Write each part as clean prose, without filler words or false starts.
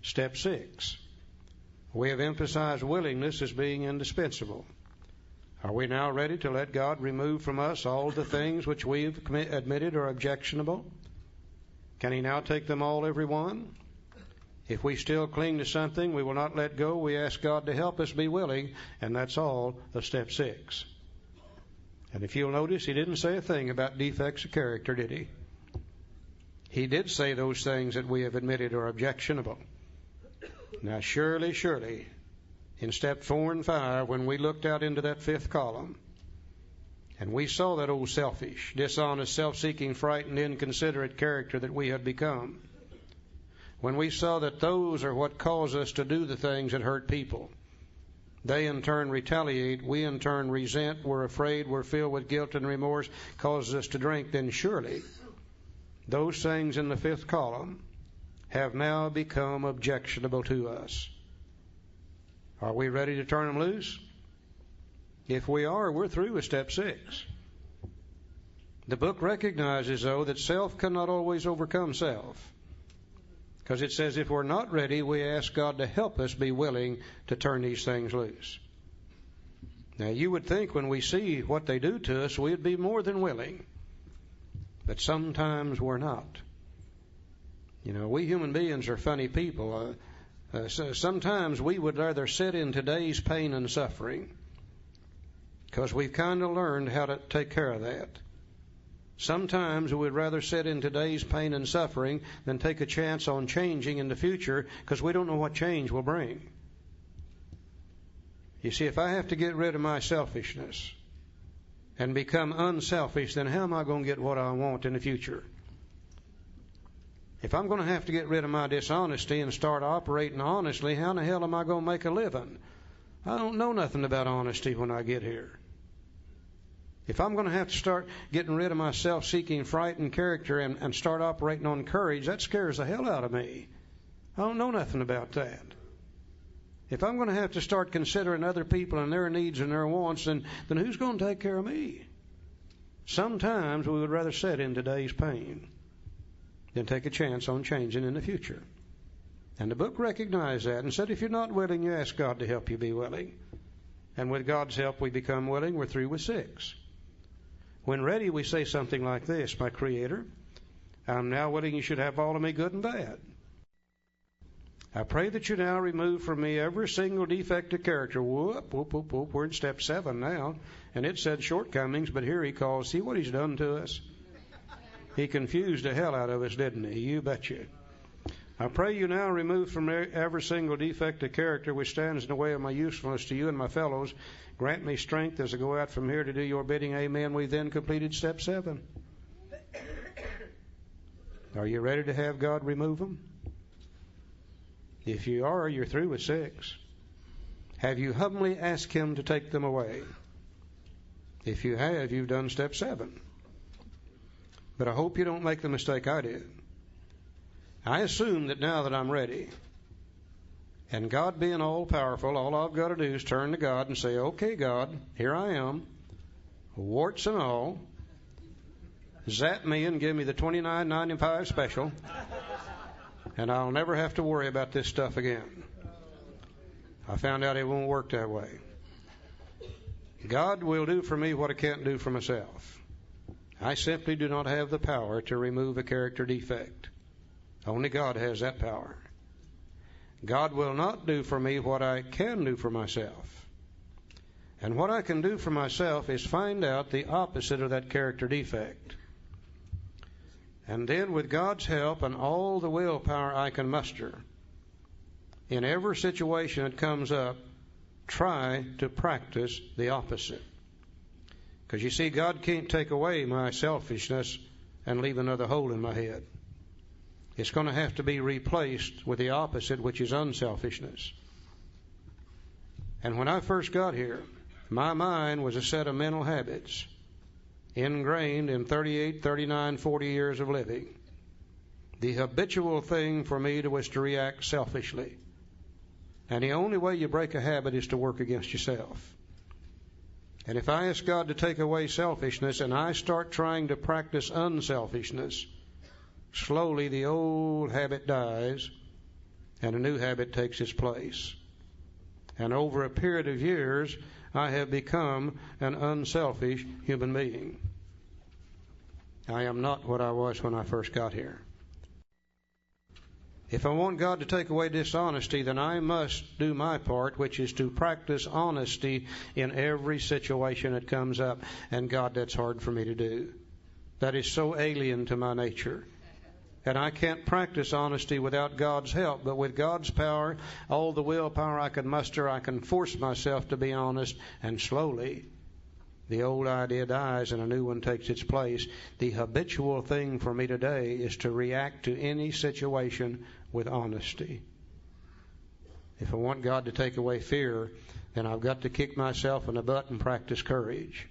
Step 6. We have emphasized willingness as being indispensable. Are we now ready to let God remove from us all the things which we've admitted are objectionable? Can He now take them all, every one? If we still cling to something we will not let go, we ask God to help us be willing, and that's all of step 6. And if you'll notice, He didn't say a thing about defects of character, did He? He did say those things that we have admitted are objectionable. Now, surely, in step 4 and 5, when we looked out into that 5th column, and we saw that old selfish, dishonest, self-seeking, frightened, inconsiderate character that we had become, when we saw that those are what cause us to do the things that hurt people, they in turn retaliate, we in turn resent, we're afraid, we're filled with guilt and remorse, causes us to drink, then surely those things in the 5th column have now become objectionable to us. Are we ready to turn them loose? If we are, we're through with step 6. The book recognizes, though, that self cannot always overcome self. Because it says if we're not ready, we ask God to help us be willing to turn these things loose. Now, you would think when we see what they do to us, we'd be more than willing. But sometimes we're not. You know, we human beings are funny people. So sometimes we would rather sit in today's pain and suffering because we've kind of learned how to take care of that. Sometimes we would rather sit in today's pain and suffering than take a chance on changing in the future because we don't know what change will bring. You see, if I have to get rid of my selfishness and become unselfish, then how am I going to get what I want in the future? If I'm going to have to get rid of my dishonesty and start operating honestly, how in the hell am I going to make a living? I don't know nothing about honesty when I get here. If I'm going to have to start getting rid of my self-seeking, frightened character and start operating on courage, that scares the hell out of me. I don't know nothing about that. If I'm going to have to start considering other people and their needs and their wants, then who's going to take care of me? Sometimes we would rather sit in today's pain than take a chance on changing in the future. And the book recognized that and said if you're not willing, you ask God to help you be willing. And with God's help, we become willing. We're through with 6. When ready, we say something like this: My Creator, I'm now willing you should have all of me, good and bad. I pray that you now remove from me every single defect of character. Whoop. We're in step 7 now. And it said shortcomings, but here he calls, see what he's done to us? He confused the hell out of us, didn't he? You betcha. I pray you now remove from every single defect of character which stands in the way of my usefulness to you and my fellows. Grant me strength as I go out from here to do your bidding. Amen. We've then completed step 7. Are you ready to have God remove them? If you are, you're through with 6. Have you humbly asked Him to take them away? If you have, you've done step 7. But I hope you don't make the mistake I did. I assume that now that I'm ready, and God being all-powerful, all I've got to do is turn to God and say, okay, God, here I am, warts and all. Zap me and give me the $29.95 special, and I'll never have to worry about this stuff again. I found out it won't work that way. God will do for me what I can't do for myself. I simply do not have the power to remove a character defect. Only God has that power. God will not do for me what I can do for myself. And what I can do for myself is find out the opposite of that character defect. And then with God's help and all the willpower I can muster, in every situation that comes up, try to practice the opposite. Because you see, God can't take away my selfishness and leave another hole in my head. It's going to have to be replaced with the opposite, which is unselfishness. And when I first got here, my mind was a set of mental habits ingrained in 38, 39, 40 years of living. The habitual thing for me was to react selfishly. And the only way you break a habit is to work against yourself. And if I ask God to take away selfishness and I start trying to practice unselfishness, slowly the old habit dies and a new habit takes its place. And over a period of years, I have become an unselfish human being. I am not what I was when I first got here. If I want God to take away dishonesty, then I must do my part, which is to practice honesty in every situation that comes up. And God, that's hard for me to do. That is so alien to my nature. And I can't practice honesty without God's help. But with God's power, all the willpower I can muster, I can force myself to be honest. And slowly, the old idea dies and a new one takes its place. The habitual thing for me today is to react to any situation with honesty. If I want God to take away fear, then I've got to kick myself in the butt and practice courage.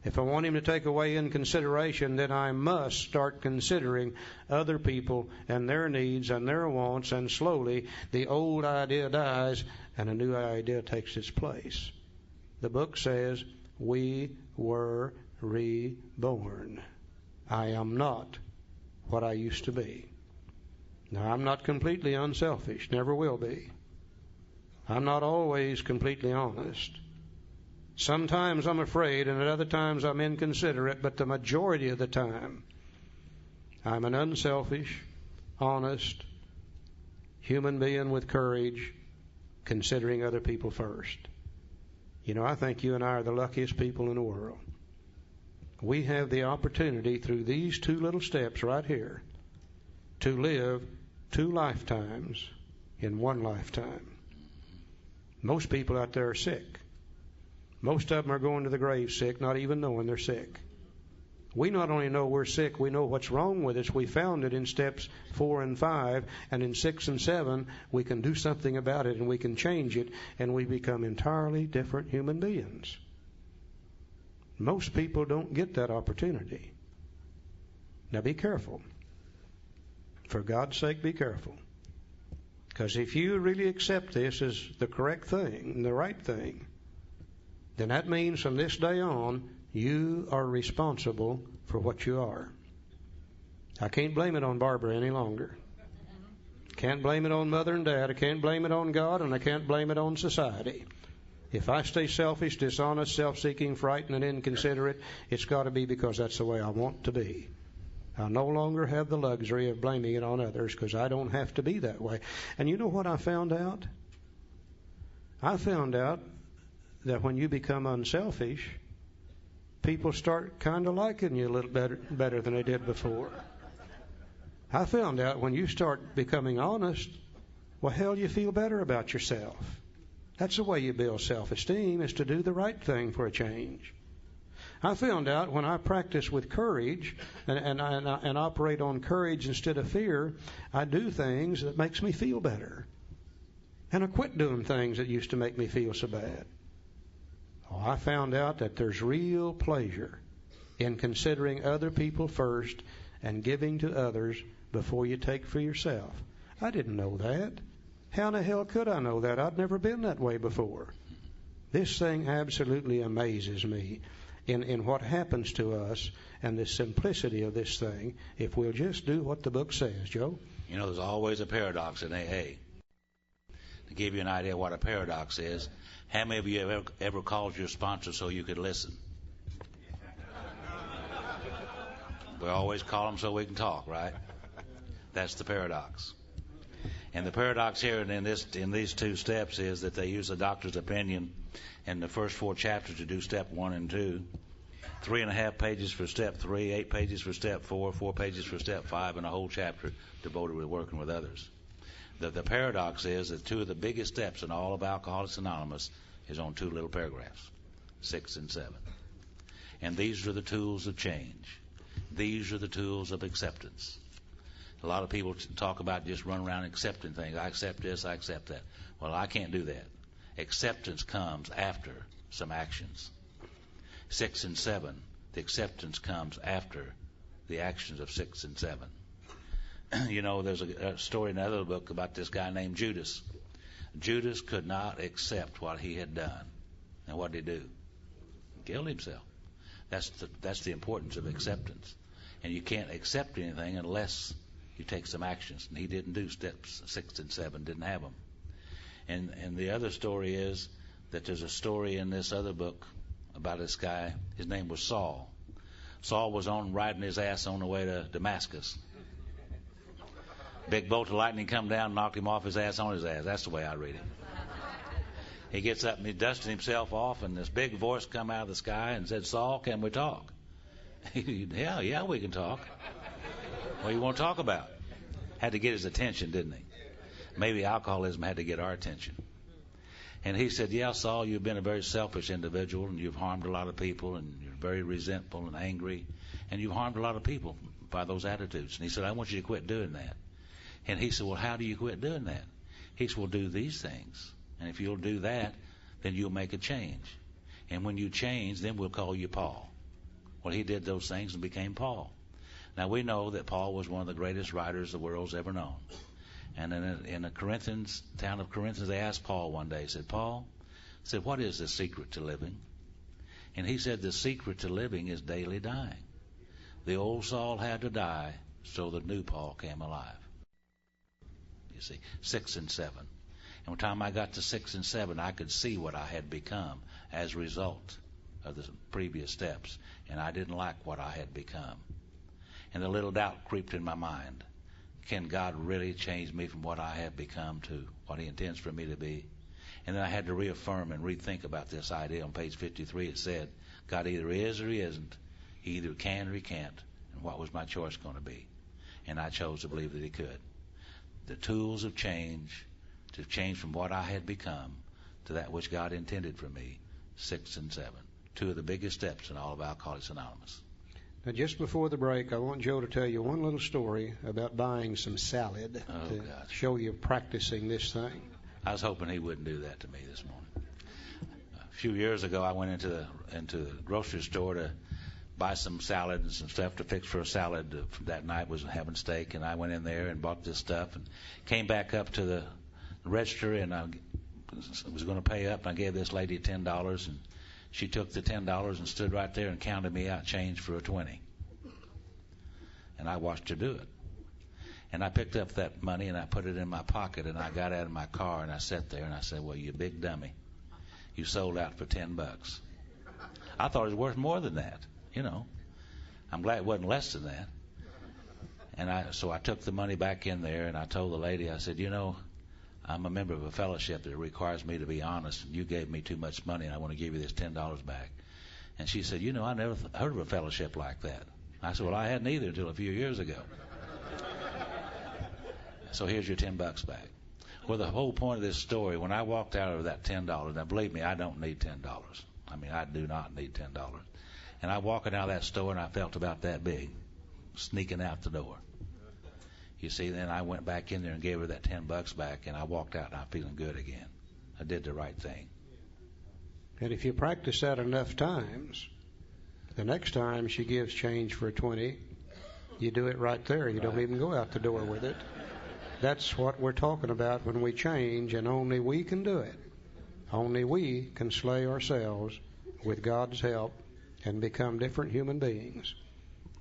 If I want Him to take away inconsideration, then I must start considering other people and their needs and their wants, and slowly the old idea dies and a new idea takes its place. The book says, we were reborn. I am not what I used to be. Now, I'm not completely unselfish, never will be. I'm not always completely honest. Sometimes I'm afraid, and at other times I'm inconsiderate, but the majority of the time, I'm an unselfish, honest human being with courage, considering other people first. You know, I think you and I are the luckiest people in the world. We have the opportunity through these two little steps right here to live 2 lifetimes in 1 lifetime. Most people out there are sick. Most of them are going to the grave sick, not even knowing they're sick. We not only know we're sick, we know what's wrong with us. We found it in steps 4 and 5, and in 6 and 7, we can do something about it, and we can change it, and we become entirely different human beings. Most people don't get that opportunity. Now be careful. For God's sake, be careful. Because if you really accept this as the correct thing, the right thing, then that means from this day on, you are responsible for what you are. I can't blame it on Barbara any longer. Can't blame it on Mother and Dad. I can't blame it on God, and I can't blame it on society. If I stay selfish, dishonest, self-seeking, frightened, and inconsiderate, it's got to be because that's the way I want to be. I no longer have the luxury of blaming it on others because I don't have to be that way. And you know what I found out? I found out that when you become unselfish, people start kind of liking you a little better than they did before. I found out when you start becoming honest, well, hell, you feel better about yourself. That's the way you build self-esteem, is to do the right thing for a change. I found out when I practice with courage and operate on courage instead of fear, I do things that makes me feel better. And I quit doing things that used to make me feel so bad. Oh, I found out that there's real pleasure in considering other people first and giving to others before you take for yourself. I didn't know that. How in the hell could I know that? I'd never been that way before. This thing absolutely amazes me in what happens to us and the simplicity of this thing if we'll just do what the book says. Joe? You know, there's always a paradox in AA. To give you an idea what a paradox is, how many of you have ever called your sponsor so you could listen? We always call them so we can talk, right? That's the paradox. And the paradox here in these 2 steps is that they use the doctor's opinion in the first 4 chapters to do step 1 and 2. 3.5 pages for step 3, 8 pages for step 4, 4 pages for step 5, and a whole chapter devoted to working with others. The paradox is that 2 of the biggest steps in all of Alcoholics Anonymous is on 2 little paragraphs, 6 and 7. And these are the tools of change. These are the tools of acceptance. A lot of people talk about just run around accepting things. I accept this, I accept that. Well, I can't do that. Acceptance comes after some actions. 6 and 7, the acceptance comes after the actions of 6 and 7. You know, there's a story in another book about this guy named Judas. Judas could not accept what he had done. And what did he do? He killed himself. That's the importance of acceptance. And you can't accept anything unless You take some actions. And he didn't do steps 6 and 7, didn't have them. And the other story is that there's a story in this other book about this guy. His name was Saul. Saul was riding his ass on the way to Damascus. Big bolt of lightning come down, knocked him off his ass on his ass. That's the way I read it. He gets up and he's dusting himself off, and this big voice come out of the sky and said, "Saul, can we talk?" Yeah, we can talk. What do you want to talk about? Had to get his attention, didn't he? Maybe alcoholism had to get our attention. And he said, "Yeah, Saul, you've been a very selfish individual, and you've harmed a lot of people, and you're very resentful and angry, and you've harmed a lot of people by those attitudes." And he said, "I want you to quit doing that." And he said, "Well, how do you quit doing that?" He said, "Well, do these things. And if you'll do that, then you'll make a change. And when you change, then we'll call you Paul." Well, he did those things and became Paul. Now, we know that Paul was one of the greatest writers the world's ever known. And in the town of Corinth, they asked Paul one day, said, "Paul," said, "what is the secret to living?" And he said, "The secret to living is daily dying. The old Saul had to die so the new Paul came alive." You see, 6 and 7. And by the time I got to 6 and 7, I could see what I had become as a result of the previous steps. And I didn't like what I had become. And a little doubt crept in my mind. Can God really change me from what I have become to what he intends for me to be? And then I had to reaffirm and rethink about this idea. On page 53, it said, God either is or he isn't. He either can or he can't. And what was my choice going to be? And I chose to believe that he could. The tools of change, to change from what I had become to that which God intended for me, 6 and 7. Two of the biggest steps in all of Alcoholics Anonymous. Now, just before the break, I want Joe to tell you one little story about buying some salad to show you practicing this thing. I was hoping he wouldn't do that to me this morning. A few years ago, I went into the grocery store to buy some salad and some stuff to fix for a salad. That night was having steak, and I went in there and bought this stuff and came back up to the register, and I was going to pay up, and I gave this lady $10, and she took the $10 and stood right there and counted me out change for a 20. And I watched her do it. And I picked up that money and I put it in my pocket, and I got out of my car and I sat there and I said, "Well, you big dummy. You sold out for $10. I thought it was worth more than that, you know. I'm glad it wasn't less than that." And so I took the money back in there and I told the lady, I said, "You know, I'm a member of a fellowship that requires me to be honest, and you gave me too much money, and I want to give you this $10 back." And she said, "You know, I never heard of a fellowship like that." I said, "Well, I hadn't either until a few years ago." So here's your $10 back. Well, the whole point of this story, when I walked out of that $10, now believe me, I don't need $10. I mean, I do not need $10. And I walking out of that store, and I felt about that big, sneaking out the door. You see, then I went back in there and gave her that $10 back, and I walked out, and I'm feeling good again. I did the right thing. And if you practice that enough times, the next time she gives change for a 20, you do it right there. You don't even go out the door with it. That's what we're talking about when we change, and only we can do it. Only we can slay ourselves with God's help and become different human beings.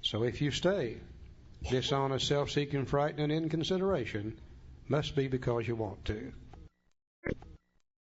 So if you stay dishonest, self-seeking, frightened, and inconsideration, must be because you want to.